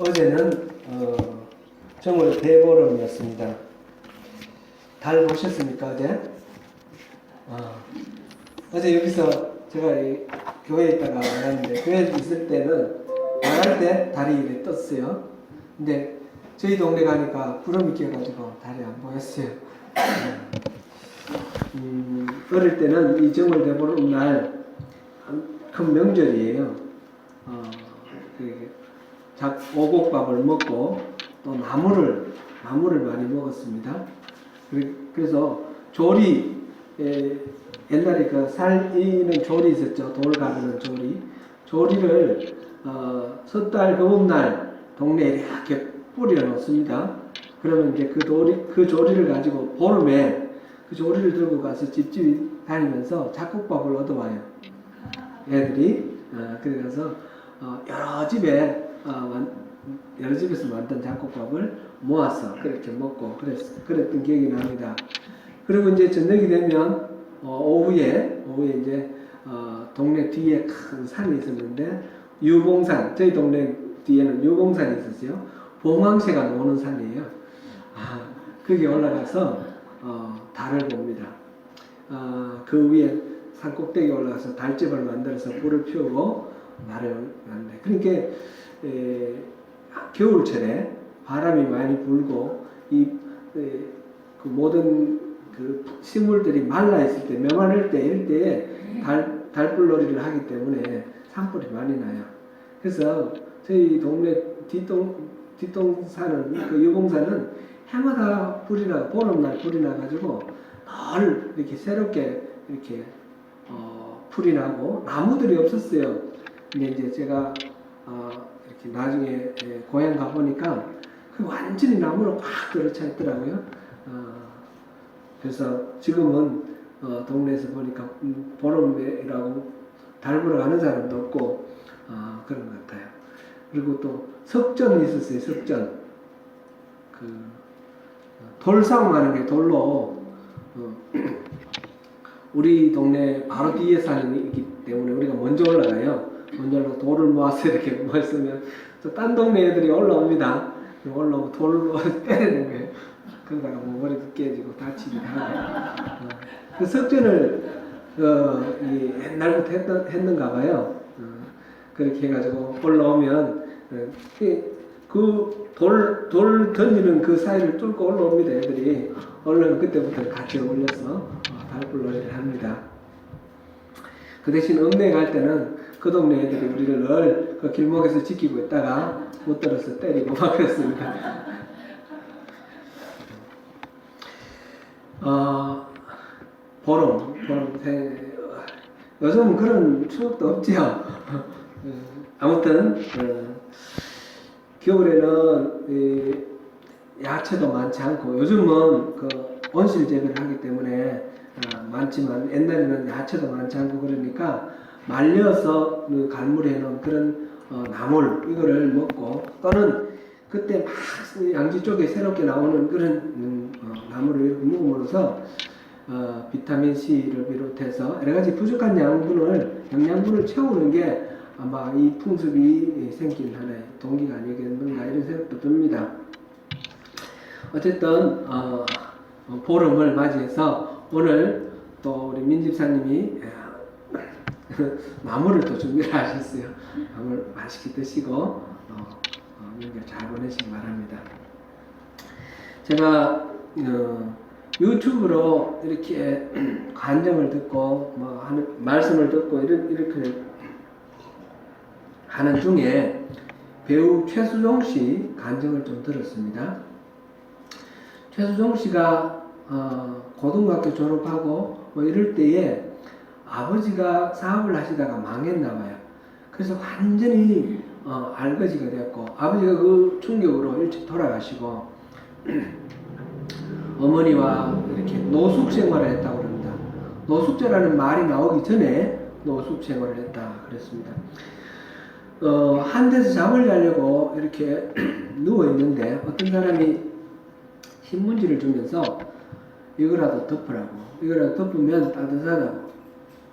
어제는 정월 대보름이었습니다. 달 보셨습니까 어제? 어제 여기서 제가 교회에 있다가 나갔는데, 교회에 있을 때는 나갈 때 달이 이렇게 떴어요. 근데 저희 동네 가니까 구름이 껴가지고 달이 안 보였어요. 어릴 때는 이 정월 대보름 날 큰 명절이에요. 오곡밥을 먹고 또 나물을 많이 먹었습니다. 그래서 조리, 옛날에 그 살이는 조리 있었죠. 돌 가르는 조리를 섣달 금음날 동네에 이렇게 뿌려 놓습니다. 그러면 이제 그 조리를 가지고 보름에 그 조리를 들고 가서 집집 다니면서 잡곡밥을 얻어와요. 애들이. 그래서 여러 집에서 만든 잡곡밥을 모아서 그렇게 먹고 그랬던 기억이 납니다. 그리고 이제 저녁이 되면 오후에 이제 동네 뒤에 큰 산이 있었는데, 유봉산, 저희 동네 뒤에는 유봉산이 있었어요. 봉황새가 노는 산이에요. 거기 올라가서 달을 봅니다. 그 위에 산 꼭대기에 올라가서 달집을 만들어서 불을 피우고 달을 만데, 그러니까 겨울철에 바람이 많이 불고 그 모든 그 식물들이 말라 있을 때, 메마를 때, 이럴 때에 달불놀이를 하기 때문에 산불이 많이 나요. 그래서 저희 동네 뒷동산은, 그 유봉산은 해마다 보름날 불이 나가지고 늘 이렇게 새롭게 이렇게 풀이 나고 나무들이 없었어요. 근데 이제 제가 이렇게 나중에 고향 가보니까 그 완전히 나무로 꽉 들어차 있더라고요. 그래서 지금은 동네에서 보니까 보름이라고 달 보러 가는 사람도 없고 그런 것 같아요. 그리고 또 석전이 있었어요. 석전. 돌싸움 하는 게 돌로 우리 동네 바로 뒤에 산이 있기 때문에 우리가 먼저 올라가요. 먼저 올라가 돌을 모아서 이렇게 모았으면 또 딴 동네 애들이 올라옵니다. 올라오고 돌로 때리는 거예요. 그러다가 뭐 머리도 깨지고 다치기도 하고. 그 석전을 옛날부터 했는가 봐요. 그렇게 해가지고 올라오면 그 돌 던지는 그 사이를 뚫고 올라옵니다. 애들이 올라오면 그때부터 같이 어울려서 달불놀이를 합니다. 그 대신 읍내에 갈 때는 그 동네 애들이 우리를 늘 그 길목에서 지키고 있다가 못 들어서 때리고 막 그랬습니다. 보름 요즘은 그런 추억도 없지요. 아무튼 겨울에는 야채도 많지 않고, 요즘은 그 온실 재배를 하기 때문에 많지만 옛날에는 야채도 많지 않고, 그러니까 말려서 갈무리해 놓은 그런 나물, 이거를 먹고, 또는 그때 막 양지 쪽에 새롭게 나오는 그런 나물을 이렇게 먹음으로써 비타민 C를 비롯해서 여러 가지 부족한 영양분을 채우는 게 아마 이 풍습이 생긴 하나의 동기가 아니겠는가, 이런 생각도 듭니다. 어쨌든 보름을 맞이해서 오늘 또 우리 민집사님이 나물을 또 준비를 하셨어요. 나물 맛있게 드시고 명절 잘 보내시기 바랍니다. 제가 유튜브로 이렇게 간증을 듣고 말씀을 듣고 이렇게 하는 중에 배우 최수종 씨 간증을 좀 들었습니다. 최수종 씨가 고등학교 졸업하고 이럴 때에 아버지가 사업을 하시다가 망했나 봐요. 그래서 완전히 알거지가 되었고, 아버지가 그 충격으로 일찍 돌아가시고 어머니와 이렇게 노숙 생활을 했다고 그럽니다. 노숙자라는 말이 나오기 전에 노숙 생활을 했다 그랬습니다. 한 데서 잠을 자려고 이렇게 누워 있는데 어떤 사람이 신문지를 주면서 이거라도 덮으라고, 이거라도 덮으면 따뜻하다고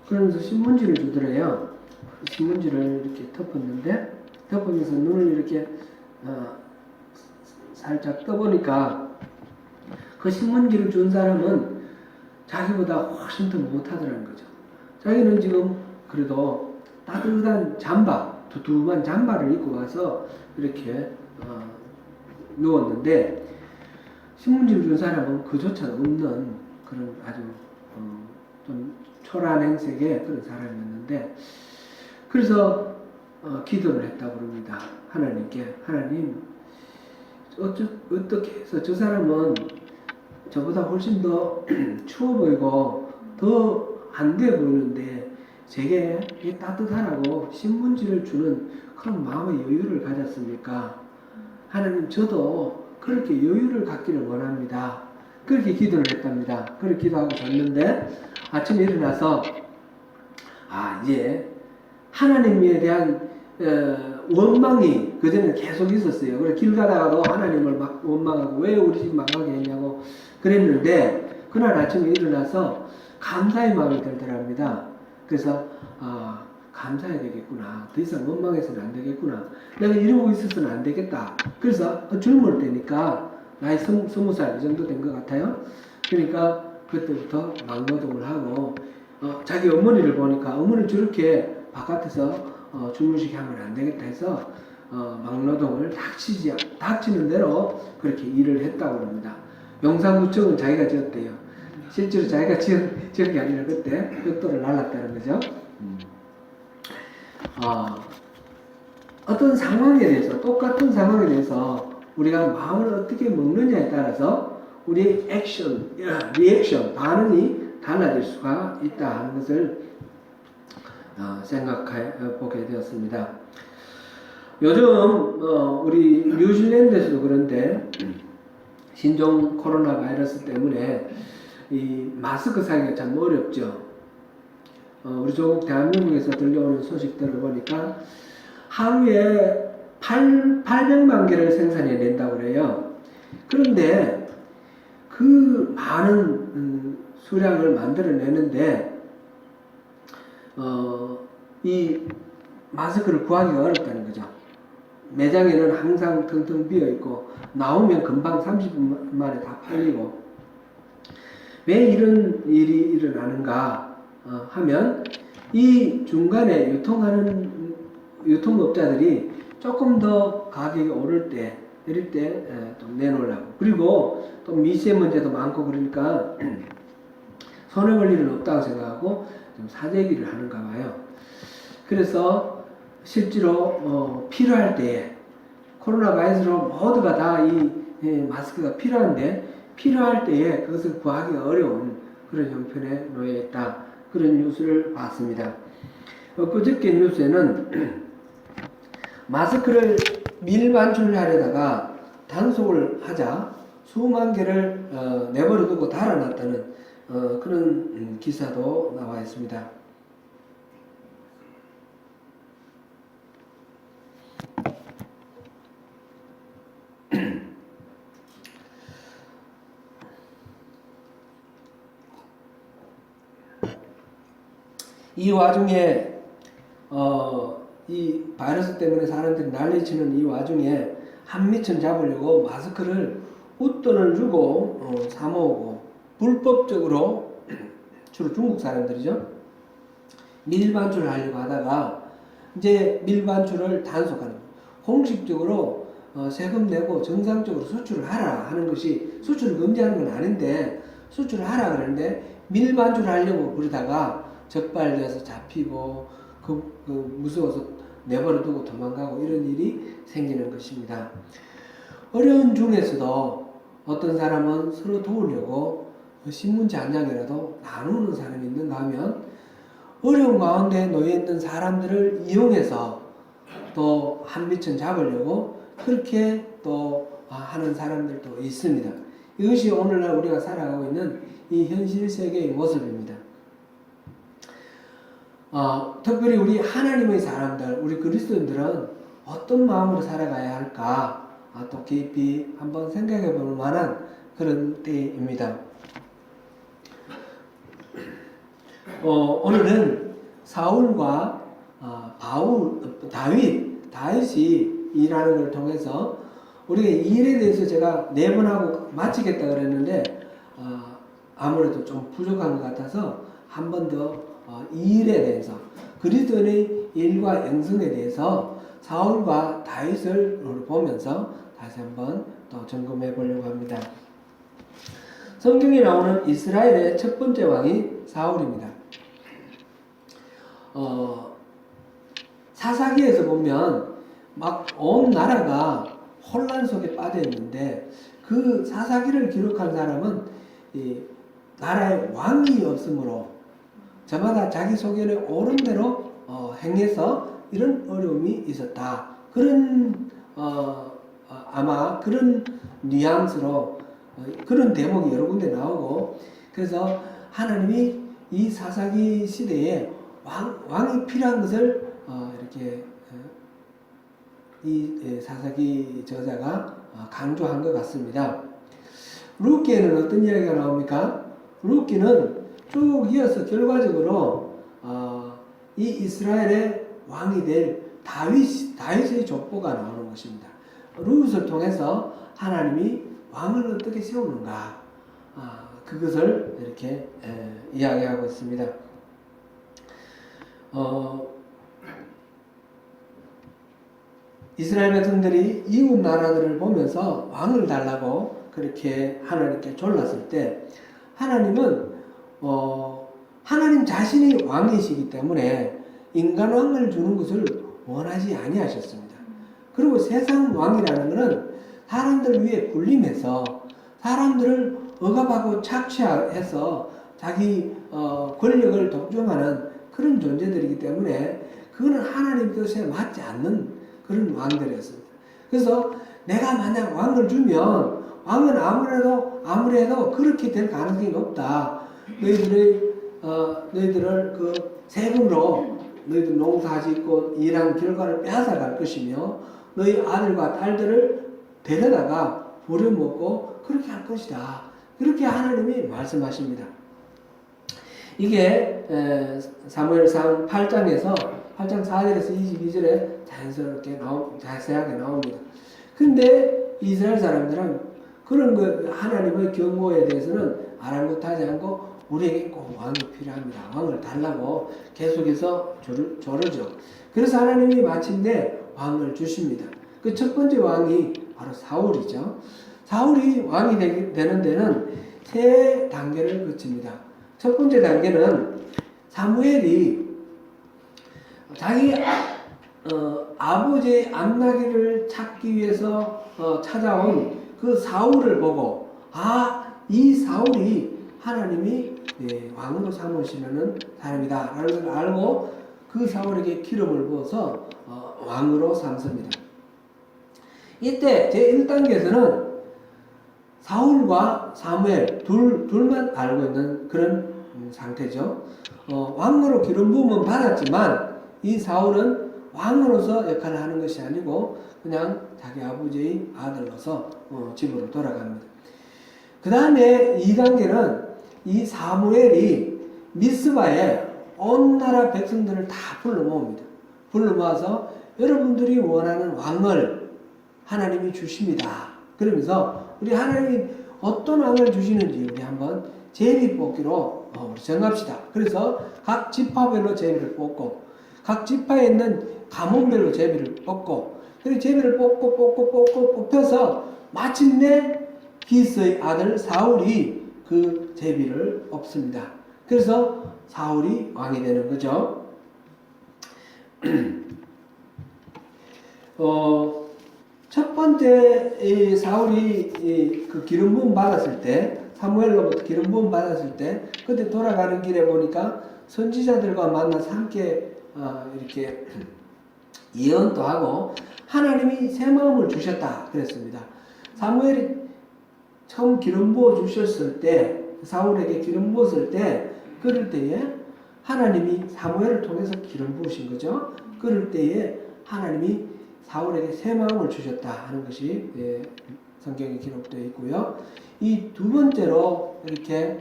그러면서 신문지를 주더래요. 신문지를 이렇게 덮었는데, 덮으면서 눈을 이렇게 살짝 떠보니까 그 신문지를 준 사람은 자기보다 훨씬 더 못하더라는 거죠. 자기는 지금 그래도 따뜻한 잠바, 두툼한 잠바를 입고 와서 이렇게 누웠는데 신문지를 준 사람은 그조차 없는 그런 아주 좀 초라한 행색의 그런 사람이었는데 그래서 기도를 했다고 그럽니다. 하나님께 하나님 어떻게 해서 저 사람은 저보다 훨씬 더 추워 보이고 더 안 돼 보이는데 제게 따뜻하라고 신문지를 주는 그런 마음의 여유를 가졌습니까? 하나님 저도 그렇게 여유를 갖기를 원합니다. 그렇게 기도를 했답니다. 그렇게 기도하고 잤는데 아침에 일어나서 이제 하나님에 대한 원망이 그전에 계속 있었어요. 그래서 길 가다가도 하나님을 막 원망하고 왜 우리 집 망하게 했냐고 그랬는데 그날 아침에 일어나서 감사의 마음이 들더랍니다. 그래서 감사해야 되겠구나. 더 이상 원망해서는 안 되겠구나. 내가 이러고 있어서는 안 되겠다. 그래서 젊을 때니까 나이 20살 이 정도 된 것 같아요. 그러니까 그때부터 막노동을 하고 자기 어머니를 보니까 어머니를 저렇게 바깥에서 주무시게 하면 안 되겠다 해서 막노동을 닥치는 대로 그렇게 일을 했다고 합니다. 용산구청은 자기가 지었대요. 실제로 자기가 지은 게 아니라 그때 벽돌을 날랐다는 거죠. 어떤 상황에 대해서 똑같은 상황에 대해서 우리가 마음을 어떻게 먹느냐에 따라서 우리의 액션, 리액션, 반응이 달라질 수가 있다 하는 것을 생각해 보게 되었습니다. 요즘 우리 뉴질랜드에서도 그런데 신종 코로나 바이러스 때문에 이 마스크 사기가 참 어렵죠. 우리 조국 대한민국에서 들려오는 소식들을 보니까 하루에 800만 개를 생산해낸다고 그래요. 그런데 그 많은 수량을 만들어내는데 이 마스크를 구하기가 어렵다는 거죠. 매장에는 항상 텅텅 비어있고 나오면 금방 30분 만에 다 팔리고 왜 이런 일이 일어나는가 하면 이 중간에 유통하는 유통업자들이 조금 더 가격이 오를 때 이럴 때 좀 내놓으려고 그리고 또 미세먼지도 많고 그러니까 손해 볼 일은 없다고 생각하고 좀 사재기를 하는가 봐요. 그래서 실제로 필요할 때에 코로나 바이러스로 모두가 다 이 마스크가 필요한데 필요할 때에 그것을 구하기가 어려운 그런 형편에 놓여 있다. 그런 뉴스를 봤습니다. 그저께 뉴스에는 마스크를 밀반출하려다가 단속을 하자 수만 개를 내버려두고 달아났다는 그런 기사도 나와 있습니다. 이 와중에 이 바이러스 때문에 사람들이 난리치는 이 와중에 한미천 잡으려고 마스크를 웃돈을 주고 사모으고 불법적으로 주로 중국 사람들이죠. 밀반출을 하려고 하다가 이제 밀반출을 단속하는 거예요. 공식적으로 세금 내고 정상적으로 수출을 하라 하는 것이 수출을 금지하는 건 아닌데 수출을 하라 그러는데 밀반출을 하려고 그러다가 적발돼서 잡히고 무서워서 내버려두고 도망가고 이런 일이 생기는 것입니다. 어려운 중에서도 어떤 사람은 서로 도우려고 신문지 한 장이라도 나누는 사람이 있는가 하면 어려운 가운데 놓여있는 사람들을 이용해서 또 한미천 잡으려고 그렇게 또 하는 사람들도 있습니다. 이것이 오늘날 우리가 살아가고 있는 이 현실 세계의 모습입니다. 특별히 우리 하나님의 사람들, 우리 그리스도인들은 어떤 마음으로 살아가야 할까 또 깊이 한번 생각해 볼 만한 그런 때입니다. 오늘은 사울과 다윗이 일하는 걸 통해서 우리가 이 일에 대해서 제가 4번 하고 마치겠다 그랬는데 아무래도 좀 부족한 것 같아서 한 번 더 이 일에 대해서 그리스도인의 일과 영성에 대해서 사울과 다윗을 보면서 다시 한번 또 점검해 보려고 합니다. 성경에 나오는 이스라엘의 첫 번째 왕이 사울입니다. 사사기에서 보면 막 온 나라가 혼란 속에 빠져 있는데 그 사사기를 기록한 사람은 이 나라에 왕이 없으므로 저마다 자기 소견에 옳은 대로 행해서 이런 어려움이 있었다. 그런 아마 그런 뉘앙스로 그런 대목이 여러 군데 나오고 그래서 하나님이 이 사사기 시대에 왕이 필요한 것을 이렇게 이 사사기 저자가 강조한 것 같습니다. 룻기에는 어떤 이야기가 나옵니까? 룻기는 쭉 이어서 결과적으로 이 이스라엘의 왕이 될 다윗의 족보가 나오는 것입니다. 룻을 통해서 하나님이 왕을 어떻게 세우는가 그것을 이렇게 이야기하고 있습니다. 이스라엘 백성들이 이웃 나라들을 보면서 왕을 달라고 그렇게 하나님께 졸랐을 때 하나님은 하나님 자신이 왕이시기 때문에 인간 왕을 주는 것을 원하지 아니하셨습니다. 그리고 세상 왕이라는 것은 사람들 위에 군림해서 사람들을 억압하고 착취해서 자기 권력을 독점하는 그런 존재들이기 때문에 그거는 하나님 뜻에 맞지 않는 그런 왕들이었습니다. 그래서 내가 만약 왕을 주면 왕은 아무래도 그렇게 될 가능성이 높다. 너희들을 그 세금으로 너희들 농사짓고 일한 결과를 빼앗아갈 것이며 너희 아들과 딸들을 데려다가 부려먹고 그렇게 할 것이다. 그렇게 하나님이 말씀하십니다. 이게 사무엘상 8장에서 8장 4절에서 22절에 자연스럽게 자세하게 나옵니다. 근데 이스라엘 사람들은 그런 거 하나님의 경고에 대해서는 아랑곳하지 않고 우리에게 꼭 왕이 필요합니다. 왕을 달라고 계속해서 조르죠. 그래서 하나님이 마침내 왕을 주십니다. 그 첫 번째 왕이 바로 사울이죠. 사울이 왕이 되는 데는 세 단계를 거칩니다. 첫 번째 단계는 사무엘이 자기 아버지의 안나기를 찾기 위해서 찾아온 그 사울을 보고 이 사울이 하나님이 왕으로 삼으시는 사람이다 라는 걸 알고 그 사울에게 기름을 부어서 왕으로 삼습니다. 이때 제1단계에서는 사울과 사무엘 둘만 알고 있는 그런 상태죠. 왕으로 기름 부음은 받았지만 이 사울은 왕으로서 역할을 하는 것이 아니고 그냥 자기 아버지의 아들로서 집으로 돌아갑니다. 그 다음에 2단계는 이 사무엘이 미스바에 온 나라 백성들을 다 불러 모읍니다. 불러 모아서 여러분들이 원하는 왕을 하나님이 주십니다. 그러면서 우리 하나님이 어떤 왕을 주시는지 우리 한번 제비 뽑기로 정합시다. 그래서 각 지파별로 제비를 뽑고 각 지파에 있는 가문별로 제비를 뽑고 그리고 제비를 뽑혀서 마침내 기스의 아들 사울이 그 제비를 뽑습니다. 그래서 사울이 왕이 되는 거죠. 첫 번째 사울이 그 기름 부음 받았을 때 사무엘로부터 기름 부음 받았을 때 그때 돌아가는 길에 보니까 선지자들과 만나서 함께 이렇게 예언도 하고 하나님이 새 마음을 주셨다 그랬습니다. 사무엘이 처음 기름 부어 주셨을 때 사울에게 기름 부었을 때 그럴 때에 하나님이 사무엘을 통해서 기름 부으신 거죠. 그럴 때에 하나님이 사울에게 새 마음을 주셨다 하는 것이 성경에 기록되어 있고요. 이 두 번째로 이렇게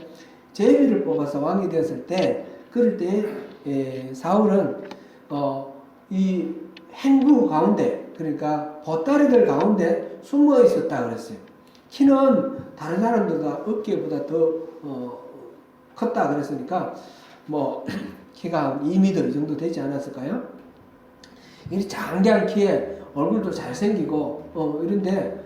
제비를 뽑아서 왕이 되었을 때 그럴 때 사울은 이 행구 가운데 그러니까 보따리들 가운데 숨어 있었다 그랬어요. 키는 다른 사람들보다 어깨보다 더 컸다 그랬으니까 뭐 키가 한 2m 정도 되지 않았을까요? 이 장대한 키에 얼굴도 잘생기고 이런데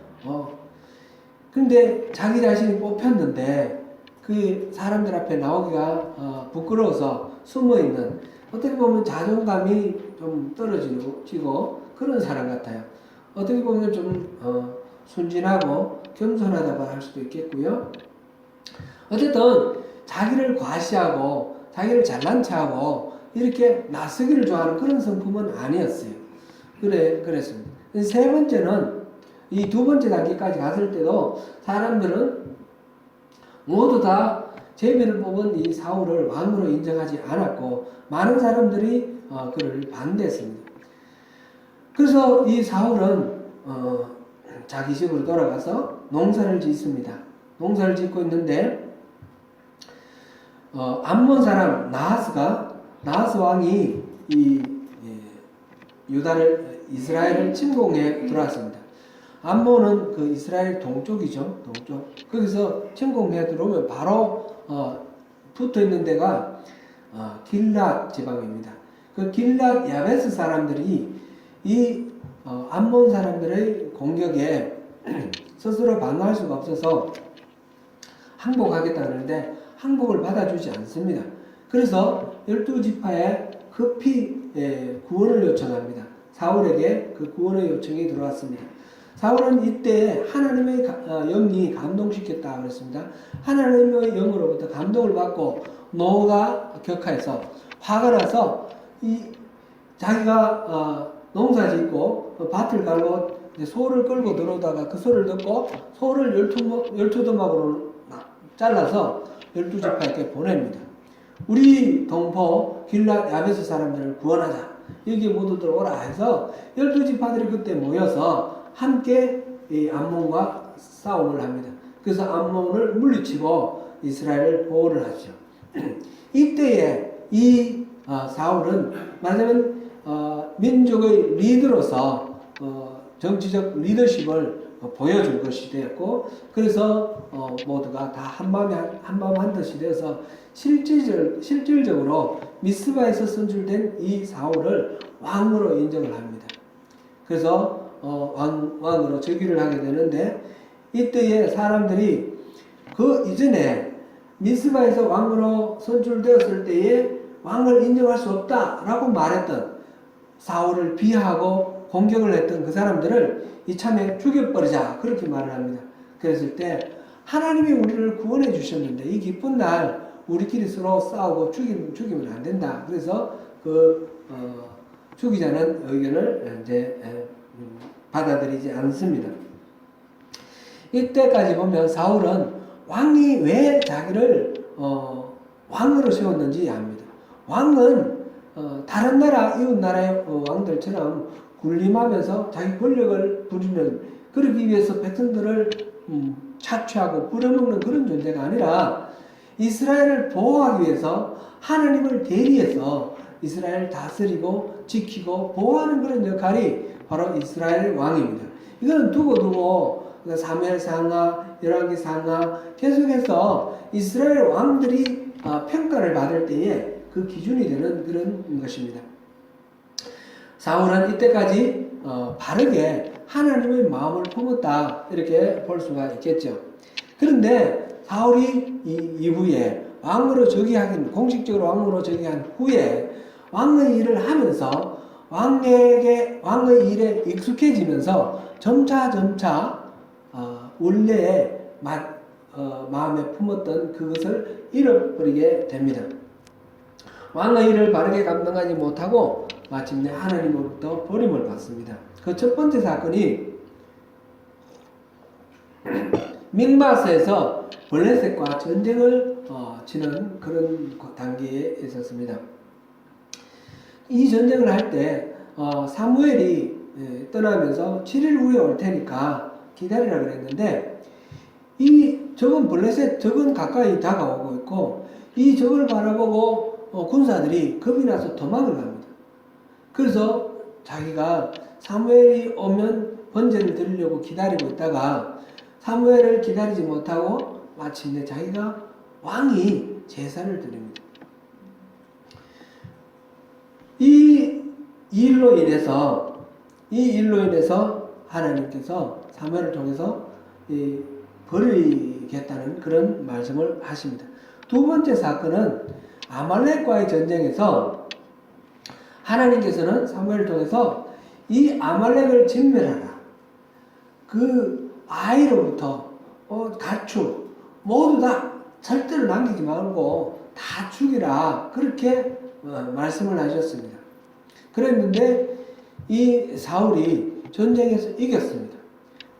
근데 자기 자신이 뽑혔는데 그 사람들 앞에 나오기가 부끄러워서 숨어있는, 어떻게 보면 자존감이 좀 떨어지고 그런 사람 같아요. 어떻게 보면 좀 순진하고 겸손하다고 할 수도 있겠고요. 어쨌든 자기를 과시하고 자기를 잘난 체하고 이렇게 나서기를 좋아하는 그런 성품은 아니었어요. 그랬습니다. 세 번째는, 이 두 번째 단계까지 갔을 때도 사람들은 모두 다 제비를 뽑은 이 사울을 왕으로 인정하지 않았고 많은 사람들이 그를 반대했습니다. 그래서 이 사울은 자기 집으로 돌아가서 농사를 짓습니다. 농사를 짓고 있는데 암몬 사람 나하스 왕이 이스라엘을 침공해 들어왔습니다. 암몬은 그 이스라엘 동쪽이죠. 동쪽. 거기서 침공해 들어오면 바로 붙어 있는 데가 길랏 지방입니다. 그 길랏 야베스 사람들이 이 암몬 사람들의 공격에 스스로 방어할 수가 없어서 항복하겠다 그러는데 항복을 받아주지 않습니다. 그래서 12지파에 급히 구원을 요청합니다. 사울에게 그 구원의 요청이 들어왔습니다. 사울은 이때 하나님의 영이 감동시켰다 그랬습니다. 하나님의 영으로부터 감동을 받고 노가 격하여서 화가 나서 자기가 농사 짓고 밭을 갈고 소를 끌고 들어오다가 그 소를 듣고 소를 12토막으로 잘라서 12지파에게 보냅니다. 우리 동포 길랏 야베스 사람들을 구원하자. 여기 모두들 오라 해서 12지파들이 그때 모여서 함께 이 암몬과 싸움을 합니다. 그래서 암몬을 물리치고 이스라엘을 보호를 하죠. 이때에 이 사울은 말하자면 민족의 리더로서 정치적 리더십을 보여준 것이 되었고, 그래서 모두가 다 한마음 한뜻이 되어서 실질적으로 미스바에서 선출된 이 사울을 왕으로 인정을 합니다. 그래서 왕으로 즉위를 하게 되는데, 이때에 사람들이 그 이전에 미스바에서 왕으로 선출되었을 때에 왕을 인정할 수 없다라고 말했던, 사울을 비하하고 공격을 했던 그 사람들을 이참에 죽여버리자, 그렇게 말을 합니다. 그랬을 때 하나님이 우리를 구원해 주셨는데 이 기쁜 날 우리끼리 서로 싸우고 죽이면 안 된다. 그래서 죽이자는 의견을 이제 받아들이지 않습니다. 이때까지 보면 사울은 왕이 왜 자기를 왕으로 세웠는지 압니다. 왕은 다른 나라, 이웃 나라의 왕들처럼 군림하면서 자기 권력을 부리는, 그러기 위해서 백성들을 착취하고 부려먹는 그런 존재가 아니라 이스라엘을 보호하기 위해서 하나님을 대리해서 이스라엘을 다스리고 지키고 보호하는 그런 역할이 바로 이스라엘 왕입니다. 이거는 두고 사무엘 상하, 열왕기 상하 계속해서 이스라엘 왕들이 평가를 받을 때에 그 기준이 되는 그런 것입니다. 사울은 이때까지 바르게 하나님의 마음을 품었다, 이렇게 볼 수가 있겠죠. 그런데 사울이 이후에 왕으로 공식적으로 왕으로 즉위한 후에 왕의 일을 하면서 왕의 일에 익숙해지면서 점차 원래의 마음에 품었던 그것을 잃어버리게 됩니다. 왕의 일을 바르게 감당하지 못하고 마침내 하나님으로부터 버림을 받습니다. 그 첫 번째 사건이 믹마스에서 블레셋과 전쟁을 치는 그런 단계에 있었습니다. 이 전쟁을 할 때 사무엘이 떠나면서 7일 후에 올 테니까 기다리라 그랬는데, 적은 가까이 다가오고 있고, 이 적을 바라보고 군사들이 겁이 나서 도망을 갑니다. 그래서 자기가 사무엘이 오면 번제를 드리려고 기다리고 있다가 사무엘을 기다리지 못하고 마침내 자기가 왕이 제사를 드립니다. 이 일로 인해서 하나님께서 사무엘을 통해서 버리겠다는 그런 말씀을 하십니다. 두 번째 사건은 아말렉과의 전쟁에서 하나님께서는 사무엘을 통해서 이 아말렉을 진멸하라. 그 아이로부터 가축 모두 다 절대로 남기지 말고 다 죽이라. 그렇게 말씀을 하셨습니다. 그랬는데 이 사울이 전쟁에서 이겼습니다.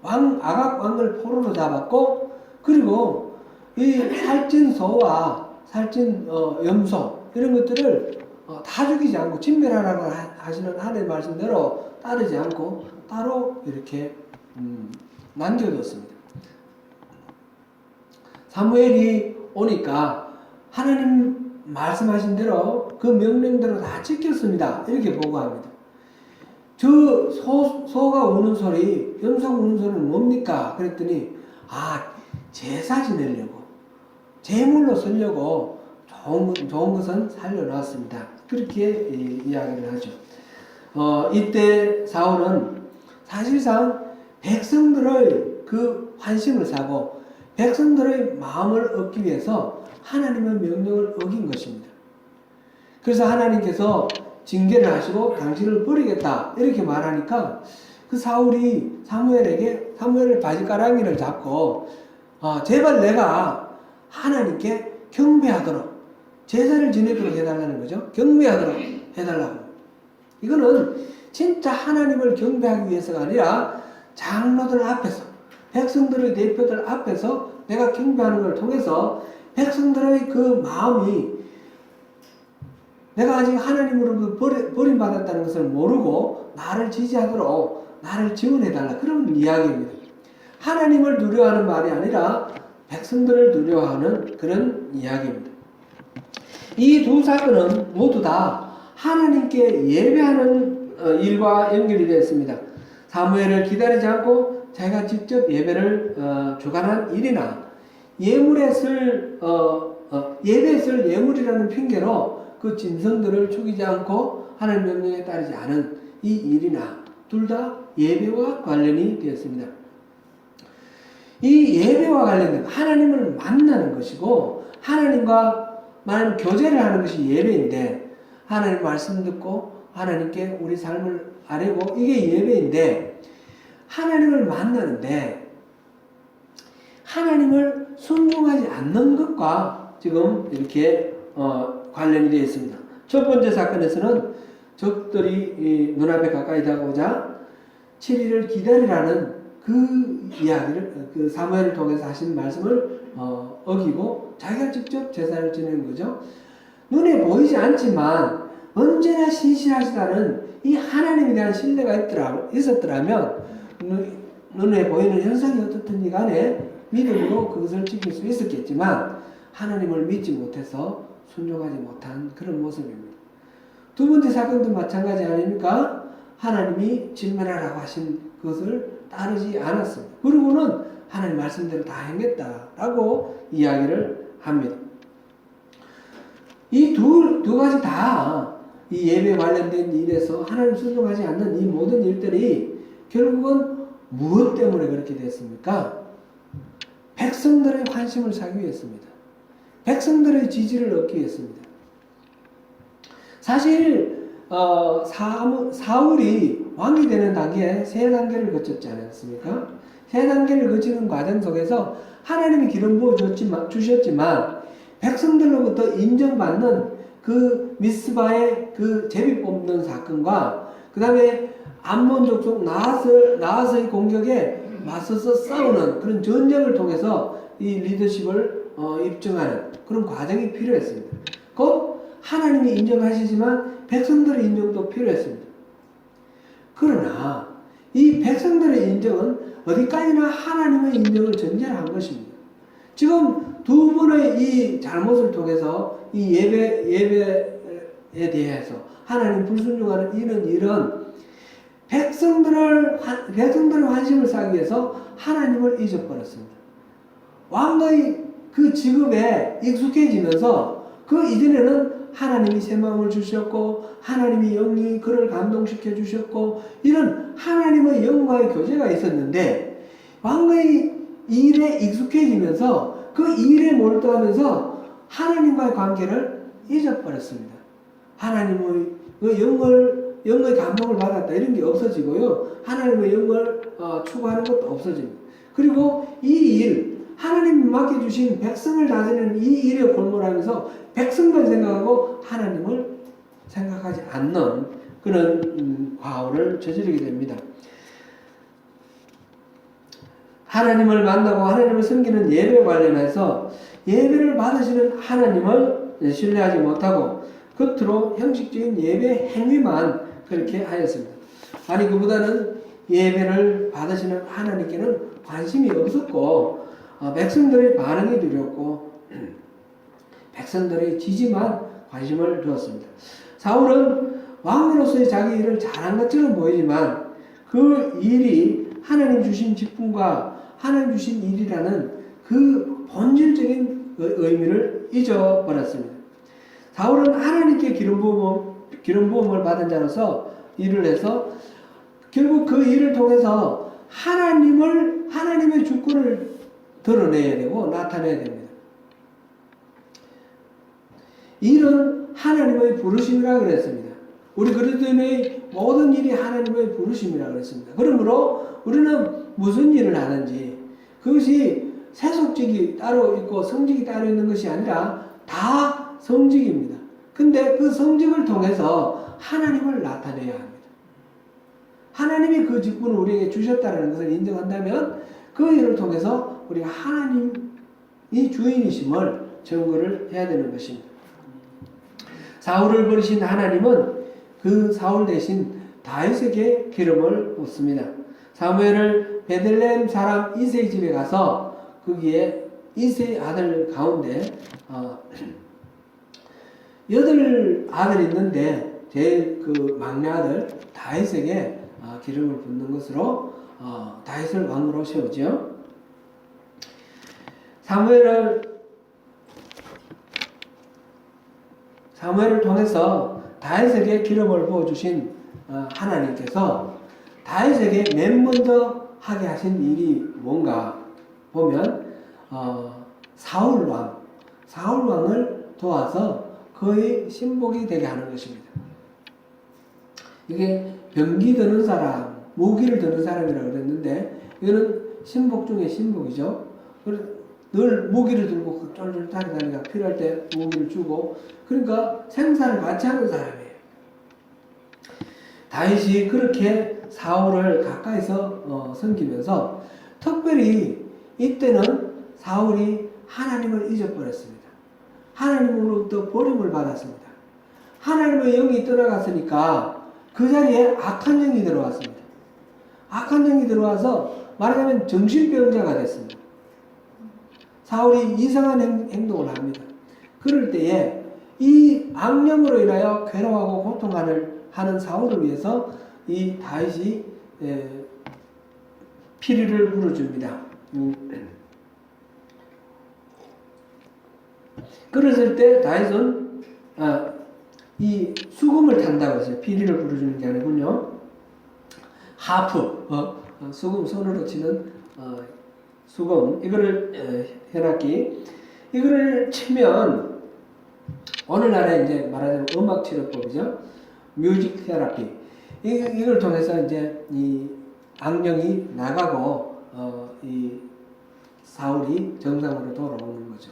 아각 왕을 포로로 잡았고, 그리고 이 살찐 소와 살찐 염소 이런 것들을 다 죽이지 않고 진멸하라고 하시는 하나님의 말씀대로 따르지 않고 따로 이렇게 남겨뒀습니다. 사무엘이 오니까 하나님 말씀하신 대로 그 명령대로 다 지켰습니다. 이렇게 보고합니다. 저 소가 우는 소리, 염소가 우는 소리는 뭡니까? 그랬더니 제사 지내려고, 제물로 쓰려고 좋은 것은 살려놨습니다. 그렇게 이야기를 하죠. 이때 사울은 사실상 백성들의 그 환심을 사고 백성들의 마음을 얻기 위해서 하나님의 명령을 어긴 것입니다. 그래서 하나님께서 징계를 하시고 당신을 버리겠다 이렇게 말하니까 그 사울이 사무엘을 바지가랑이를 잡고 제발 내가 하나님께 경배하도록 제사를 지내도록 해달라는 거죠. 경배하도록 해달라고. 이거는 진짜 하나님을 경배하기 위해서가 아니라 장로들 앞에서, 백성들의 대표들 앞에서 내가 경배하는 걸 통해서 백성들의 그 마음이 내가 아직 하나님으로부터 버림받았다는 것을 모르고 나를 지지하도록 나를 지원해달라. 그런 이야기입니다. 하나님을 두려워하는 말이 아니라 백성들을 두려워하는 그런 이야기입니다. 이 두 사건은 모두 다 하나님께 예배하는 일과 연결이 되어 있습니다. 사무엘을 기다리지 않고 자기가 직접 예배를 주관한 일이나 예배에 쓸 예물이라는 핑계로 그 짐승들을 죽이지 않고 하나님 명령에 따르지 않은 이 일이나 둘 다 예배와 관련이 되었습니다. 이 예배와 관련된 하나님을 만나는 것이고 하나님과 교제를 하는 것이 예배인데, 하나님 말씀 듣고 하나님께 우리 삶을 아뢰고 이게 예배인데, 하나님을 만나는데 하나님을 순종하지 않는 것과 지금 이렇게 관련이 되어 있습니다. 첫 번째 사건에서는 적들이 눈앞에 가까이 다가오자 7일을 기다리라는 그 이야기를 그 사무엘을 통해서 하신 말씀을 어기고 자기가 직접 제사를 지내는 거죠. 눈에 보이지 않지만 언제나 신실하시다는 이 하나님에 대한 신뢰가 있었더라면 눈에 보이는 현상이 어떻든지 간에 믿음으로 그것을 지킬 수 있었겠지만 하나님을 믿지 못해서 순종하지 못한 그런 모습입니다. 두 번째 사건도 마찬가지 아닙니까? 하나님이 진멸하라고 하신 그것을 따르지 않았습니다. 그리고는 하나님 말씀대로 다 행했다라고 이야기를 합니다. 이 두 가지 다 이 예배 관련된 일에서 하나님 순종하지 않는 이 모든 일들이 결국은 무엇 때문에 그렇게 됐습니까? 백성들의 관심을 사기 위해서입니다. 백성들의 지지를 얻기 위해서입니다. 사실 사울이 왕이 되는 단계에 세 단계를 거쳤지 않았습니까? 세 단계를 거치는 과정 속에서 하나님이 기름 부어 주셨지만 백성들로부터 인정받는 그 미스바의 그 제비 뽑는 사건과 그 다음에 암몬 족속 나하스의 공격에 맞서서 싸우는 그런 전쟁을 통해서 이 리더십을 입증하는 그런 과정이 필요했습니다. 곧 하나님이 인정하시지만 백성들의 인정도 필요했습니다. 그러나 이 백성들의 인정은 어디까지나 하나님의 인정을 전제로 한 것입니다. 지금 두 분의 이 잘못을 통해서 이 예배에 대해서 하나님 불순종하는 이런 일은 백성들의 환심을 사기 위해서 하나님을 잊어버렸습니다. 왕의 그 직업에 익숙해지면서 그 이전에는 하나님이 새 마음을 주셨고 하나님이 영이 그를 감동시켜 주셨고 이런 하나님의 영과의 교제가 있었는데 왕의 일에 익숙해지면서 그 일에 몰두하면서 하나님과의 관계를 잊어버렸습니다. 하나님의 그 영의 감동을 받았다 이런 게 없어지고요. 하나님의 영을 추구하는 것도 없어집니다. 그리고 이 일 하나님이 맡겨주신 백성을 다스리는 이 일에 골몰하면서 백성만 생각하고 하나님을 생각하지 않는 그런 과오를 저지르게 됩니다. 하나님을 만나고 하나님을 섬기는 예배 관련해서 예배를 받으시는 하나님을 신뢰하지 못하고 겉으로 형식적인 예배 행위만 그렇게 하였습니다. 아니 그보다는 예배를 받으시는 하나님께는 관심이 없었고 백성들의 반응이 두렵고 백성들의 지지만 관심을 두었습니다. 사울은 왕으로서의 자기 일을 잘한 것처럼 보이지만 그 일이 하나님 주신 직분과 하나님 주신 일이라는 그 본질적인 의미를 잊어버렸습니다. 사울은 하나님께 기름 부음을 받은 자로서 일을 해서 결국 그 일을 통해서 하나님의 주권을 드러내야 되고 나타내야 됩니다. 일은 하나님의 부르심이라 그랬습니다. 우리 그리스도인의 모든 일이 하나님의 부르심이라 그랬습니다. 그러므로 우리는 무슨 일을 하는지 그것이 세속직이 따로 있고 성직이 따로 있는 것이 아니라 다 성직입니다. 근데 그 성직을 통해서 하나님을 나타내야 합니다. 하나님이 그 직분을 우리에게 주셨다는 것을 인정한다면 그 일을 통해서 우리가 하나님이 주인이심을 증거를 해야 되는 것입니다. 사울을 버리신 하나님은 그 사울 대신 다윗에게 기름을 붓습니다. 사무엘을 베들레헴 사람 이새의 집에 가서 거기에 이새의 아들 가운데 8아들이 있는데 제일 그 막내 아들 다윗에게 기름을 붓는 것으로 다윗을 왕으로 세우죠. 사무엘을 통해서 다윗에게 기름을 부어주신 하나님께서 다윗에게 맨 먼저 하게 하신 일이 뭔가 보면 사울왕을 도와서 그의 신복이 되게 하는 것입니다. 이게 병기 드는 사람, 무기를 드는 사람이라고 그랬는데 이거는 신복 중에 신복이죠. 늘 무기를 들고 쫄쫄 다니다니까 필요할 때 무기를 주고 그러니까 생사를 같이 하는 사람이에요. 다윗이 그렇게 사울을 가까이서 섬기면서 특별히 이때는 사울이 하나님을 잊어버렸습니다. 하나님으로부터 버림을 받았습니다. 하나님의 영이 떠나갔으니까 그 자리에 악한 영이 들어왔습니다. 악한 영이 들어와서 말하자면 정신병자가 됐습니다. 사울이 이상한 행동을 합니다. 그럴 때에 이 악령으로 인하여 괴로워하고 고통하는 사울을 위해서 이 다윗이 피리를 불어줍니다. 그랬을 때 다윗은 이 수금을 탄다고 했어요. 피리를 불어주는 게 아니군요. 하프, 수금 손으로 치는 수금 이거를 현악기 이거를 치면 오늘날에 이제 말하자면 음악 치료법이죠. 뮤직 테라피 이걸 통해서 이제 이 악령이 나가고 이 사울이 정상으로 돌아오는 거죠.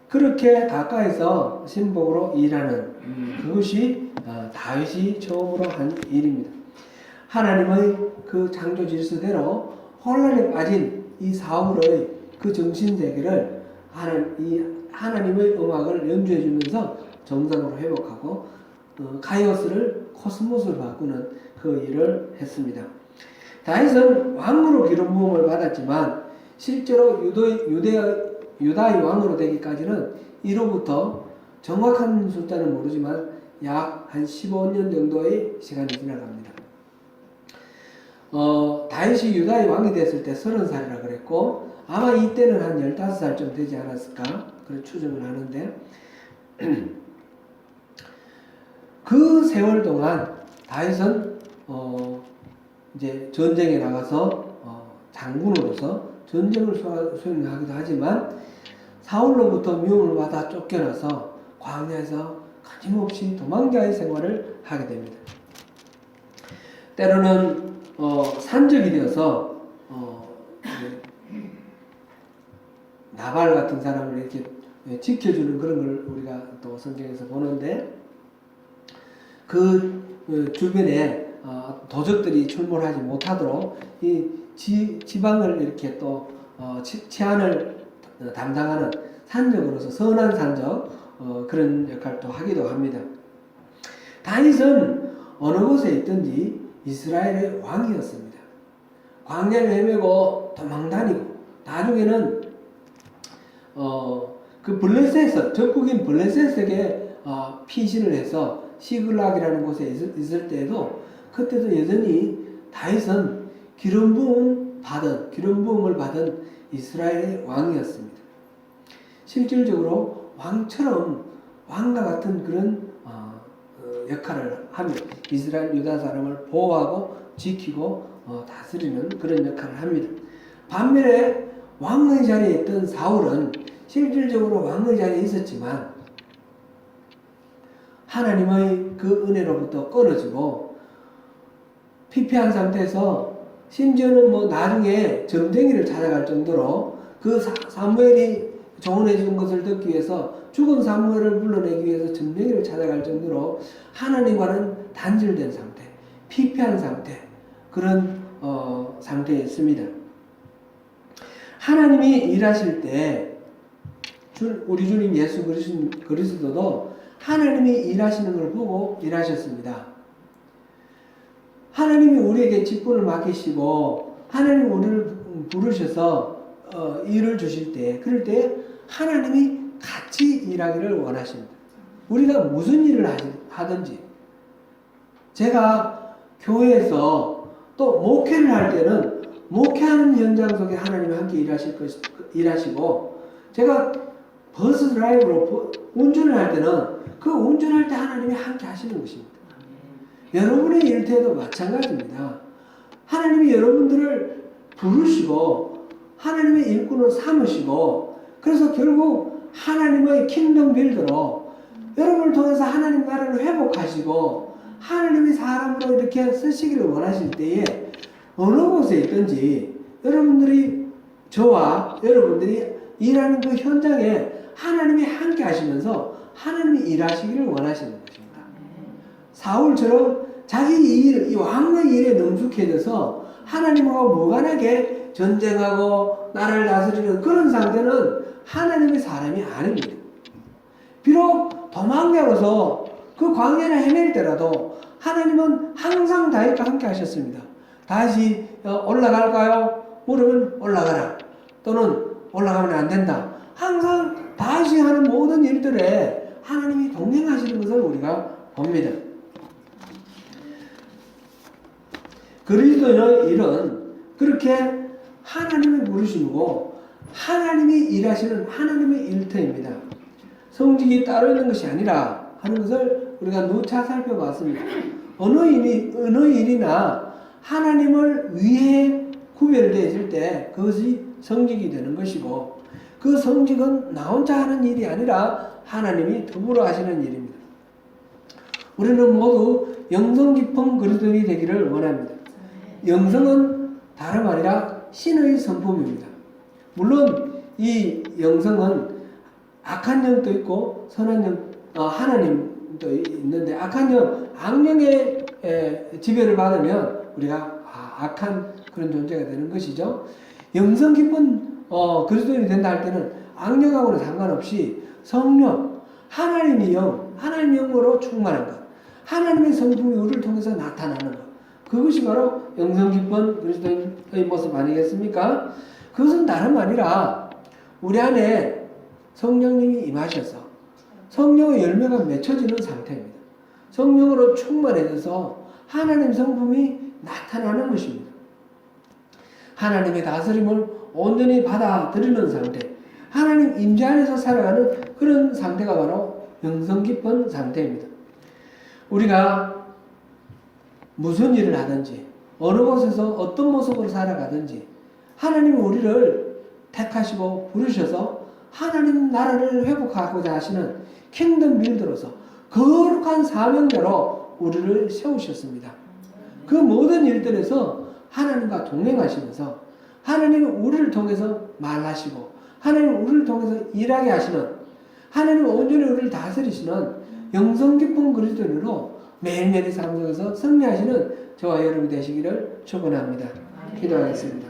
그렇게 가까이서 신복으로 일하는 그것이 다윗이 처음으로 한 일입니다. 하나님의 그 창조 질서대로 혼란에 빠진 이 사울의 그 정신세계를 하나님의 음악을 연주해 주면서 정상으로 회복하고 카이오스를 코스모스로 바꾸는 그 일을 했습니다. 다윗은 왕으로 기름 부음을 받았지만 실제로 유다의 왕으로 되기까지는 이로부터 정확한 숫자는 모르지만 약 한 15년 정도의 시간이 지나갑니다. 다윗이 유다의 왕이 됐을 때 30살이라 그랬고 아마 이때는 한 15살쯤 되지 않았을까 그런 추정을 하는데 그 세월 동안 다윗은 이제 전쟁에 나가서 장군으로서 전쟁을 수행하기도 하지만 사울로부터 미움을 받아 쫓겨나서 광야에서 끊임없이 도망자의 생활을 하게 됩니다. 때로는 산적이 되어서 나발 같은 사람을 이렇게 지켜주는 그런 걸 우리가 또 성경에서 보는데 그 주변에 도적들이 출몰하지 못하도록 이 지방을 이렇게 또 치안을 담당하는 산적으로서 선한 산적 그런 역할도 하기도 합니다. 다윗은 어느 곳에 있든지 이스라엘의 왕이었습니다. 광야를 헤매고 도망다니고 나중에는 그 블레셋 적국인 블레셋에게 피신을 해서 시글락이라는 곳에 있을 때에도 그때도 여전히 다윗은 기름 부음을 받은 이스라엘의 왕이었습니다. 실질적으로 왕과 같은 그런 역할을 하며 이스라엘 유다 사람을 보호하고 지키고 다스리는 그런 역할을 합니다. 반면에 왕의 자리에 있던 사울은 실질적으로 왕의 자리에 있었지만 하나님의 그 은혜로부터 끊어지고 피폐한 상태에서 심지어는 나중에 점쟁이를 찾아갈 정도로 그 사무엘이 조언해 준 것을 듣기 위해서 죽은 사무엘을 불러내기 위해서 점쟁이를 찾아갈 정도로 하나님과는 단절된 상태, 피폐한 상태, 그런 상태에 있습니다. 하나님이 일하실 때 우리 주님 예수 그리스도도 하나님이 일하시는 걸 보고 일하셨습니다. 하나님이 우리에게 직분을 맡기시고 하나님이 우리를 부르셔서 일을 주실 때 그럴 때 하나님이 같이 일하기를 원하십니다. 우리가 무슨 일을 하든지 제가 교회에서 또 목회를 할 때는 목회하는 현장 속에 하나님이 함께 일하시고 제가 버스 드라이브로 운전을 할 때는 그 운전할 때 하나님이 함께 하시는 것입니다. 여러분의 일터에도 마찬가지입니다. 하나님이 여러분들을 부르시고 하나님의 일꾼을 삼으시고 그래서 결국 하나님의 킹덤 빌더로 여러분을 통해서 하나님 나라를 회복하시고 하나님이 사람으로 이렇게 쓰시기를 원하실 때에 어느 곳에 있든지 여러분들이 저와 여러분들이 일하는 그 현장에 하나님이 함께 하시면서 하나님이 일하시기를 원하시는 것입니다. 사울처럼 자기 이 왕의 일에 능숙해져서 하나님하고 무관하게 전쟁하고 나라를 다스리는 그런 상태는 하나님의 사람이 아닙니다. 비록 도망자로서 그 광야를 헤맬 때라도 하나님은 항상 다윗과 함께 하셨습니다. 다시 올라갈까요? 물으면 올라가라. 또는 올라가면 안 된다. 항상 다윗이 하는 모든 일들에 하나님이 동행하시는 것을 우리가 봅니다. 그리스도의 일은 그렇게 하나님을 부르시고 하나님이 일하시는 하나님의 일터입니다. 성직이 따로 있는 것이 아니라 하는 것을 우리가 누차 살펴봤습니다. 어느 일이나 하나님을 위해 구별되어 있을 때 그것이 성직이 되는 것이고 그 성직은 나 혼자 하는 일이 아니라 하나님이 더불어 하시는 일입니다. 우리는 모두 영성 깊은 그리스도인이 되기를 원합니다. 영성은 다름 아니라 신의 성품입니다. 물론 이 영성은 악한 영도 있고 선한 영, 하나님도 있는데 악한 영, 악령의 지배를 받으면 우리가 악한 그런 존재가 되는 것이죠. 영성 깊은 그리스도인이 된다 할 때는 악령하고는 상관없이 성령, 하나님의 영으로 충만한 것, 하나님의 성품이 우리를 통해서 나타나는 것, 그것이 바로 영성 깊은 그리스도인의 모습 아니겠습니까? 그것은 다름 아니라 우리 안에 성령님이 임하셔서 성령의 열매가 맺혀지는 상태입니다. 성령으로 충만해져서 하나님 성품이 나타나는 것입니다. 하나님의 다스림을 온전히 받아들이는 상태, 하나님 임재 안에서 살아가는 그런 상태가 바로 영성 깊은 상태입니다. 우리가 무슨 일을 하든지 어느 곳에서 어떤 모습으로 살아가든지 하나님은 우리를 택하시고 부르셔서 하나님 나라를 회복하고자 하시는 킹덤 빌더로서 거룩한 사명자로 우리를 세우셨습니다. 그 모든 일들에서 하나님과 동행하시면서 하나님은 우리를 통해서 말하시고 하나님은 우리를 통해서 일하게 하시는, 하나님은 온전히 우리를 다스리시는 영성 깊은 그리스도인으로 매일매일 삶 속에서 승리하시는 저와 여러분이 되시기를 축원합니다. 기도하겠습니다.